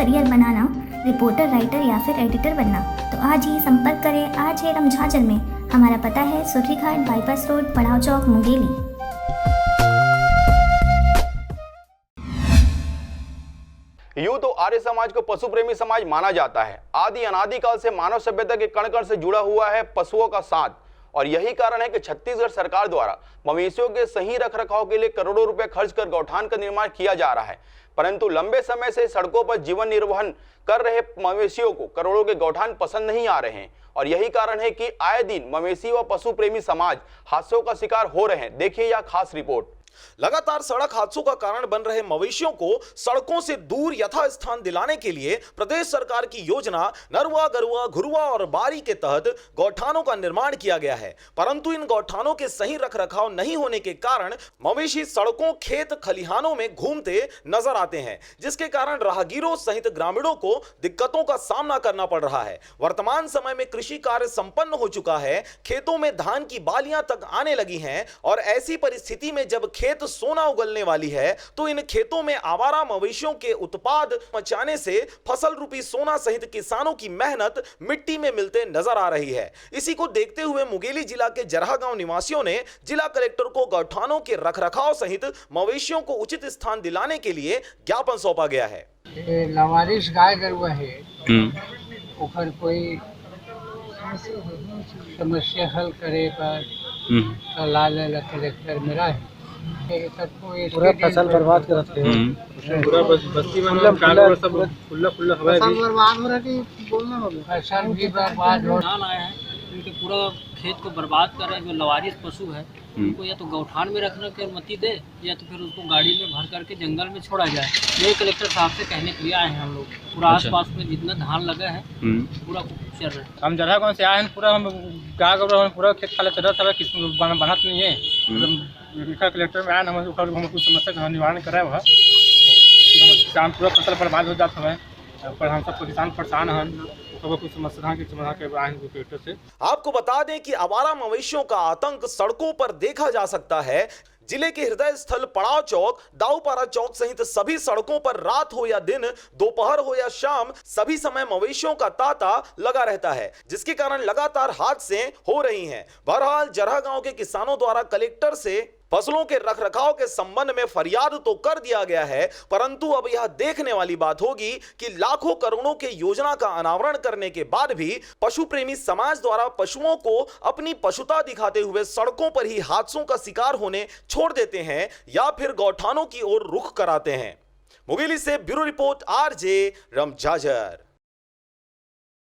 Career बनाना, reporter, writer या फिर editor बनना, तो आज ही संपर्क करें आज है रमझाझर में। हमारा पता है सुर्रीघाट बाईपास रोड, पड़ाव चौक, मुंगेली। यूं तो आर्य समाज को पशु प्रेमी समाज माना जाता है। आदि अनादि काल से मानव सभ्यता के कण कण से जुड़ा हुआ है पशुओं का साथ, और यही कारण है कि छत्तीसगढ़ सरकार द्वारा मवेशियों के सही रखरखाव के लिए करोड़ों रुपए खर्च कर गौठान का निर्माण किया जा रहा है। परंतु लंबे समय से सड़कों पर जीवन निर्वहन कर रहे मवेशियों को करोड़ों के गौठान पसंद नहीं आ रहे हैं, और यही कारण है कि आए दिन मवेशी व पशु प्रेमी समाज हादसों का शिकार हो रहे हैं। देखिए यह खास रिपोर्ट। लगातार सड़क हादसों का कारण बन रहे मवेशियों को सड़कों से दूर यथास्थान दिलाने के लिए प्रदेश सरकार की योजना नरवा, गरुआ, घुरुआ और बारी के तहत गौठानों का निर्माण किया गया है। परंतु इन गौठानों के सही रखरखाव नहीं होने के कारण मवेशी सड़कों, खेत खलिहानों में घूमते नजर आते हैं, जिसके कारण राहगीरों सहित ग्रामीणों को दिक्कतों का सामना करना पड़ रहा है। वर्तमान समय में कृषि कार्य संपन्न हो चुका है, खेतों में धान की बालियां तक आने लगी हैं, और ऐसी परिस्थिति में जब खेत सोना उगलने वाली है तो इन खेतों में आवारा मवेशियों के उत्पाद मचाने से फसल रूपी सोना सहित किसानों की मेहनत मिट्टी में मिलते नजर आ रही है। इसी को देखते हुए मुंगेली जिला के जरहा गांव निवासियों ने जिला कलेक्टर को गौठानों के रखरखाव सहित मवेशियों को उचित स्थान दिलाने के लिए ज्ञापन सौंपा गया है। लवारिश गाय गरुआ है, ओकर कोई समस्या हल करे पर सलाह ले कलेक्टर मेरा है। पूरा फसल बर्बाद करते हैं, पूरा बस्ती में सब खुला हवा है, फसल बर्बाद हो रही है, बोलना होगा फसल भी बर्बाद हो आए हैं। उनके पूरा खेत को बर्बाद कर रहे हैं। जो लवारिस पशु है उनको या तो गौठान में रखने की अनुमति दे या तो फिर उसको गाड़ी में भर करके जंगल में छोड़ा जाए। ये कलेक्टर साहब से कहने के लिए आए हैं हम लोग। पूरा आसपास में जितना धान लगा है पूरा चल रहा है। हम जरहा गाँव से आए हैं, पूरा हम गाय गौरा पूरा खेत खाला चल रहा था, बनत नहीं है। कलेक्टर में आए हम कुछ समस्या का निवारण कराए हुआ किसान पूरा फसल बर्बाद हो जाता है, पर हम सब किसान परेशान हैं। आपको बता दें कि आवारा मवेशियों का आतंक सड़कों पर देखा जा सकता है। जिले के हृदय स्थल पड़ाव चौक, दाऊपारा चौक सहित सभी सड़कों पर रात हो या दिन, दोपहर हो या शाम, सभी समय मवेशियों का तांता लगा रहता है, जिसके कारण लगातार हादसे हो रही हैं। बहरहाल जरहा गांव के किसानों द्वारा कलेक्टर से फसलों के रखरखाव के संबंध में फरियाद तो कर दिया गया है, परंतु अब यह देखने वाली बात होगी कि लाखों करोड़ों के योजना का अनावरण करने के बाद भी पशु प्रेमी समाज द्वारा पशुओं को अपनी पशुता दिखाते हुए सड़कों पर ही हादसों का शिकार होने छोड़ देते हैं या फिर गौठानों की ओर रुख कराते हैं। मुंगेली से ब्यूरो रिपोर्ट, आरजे रमझाझर।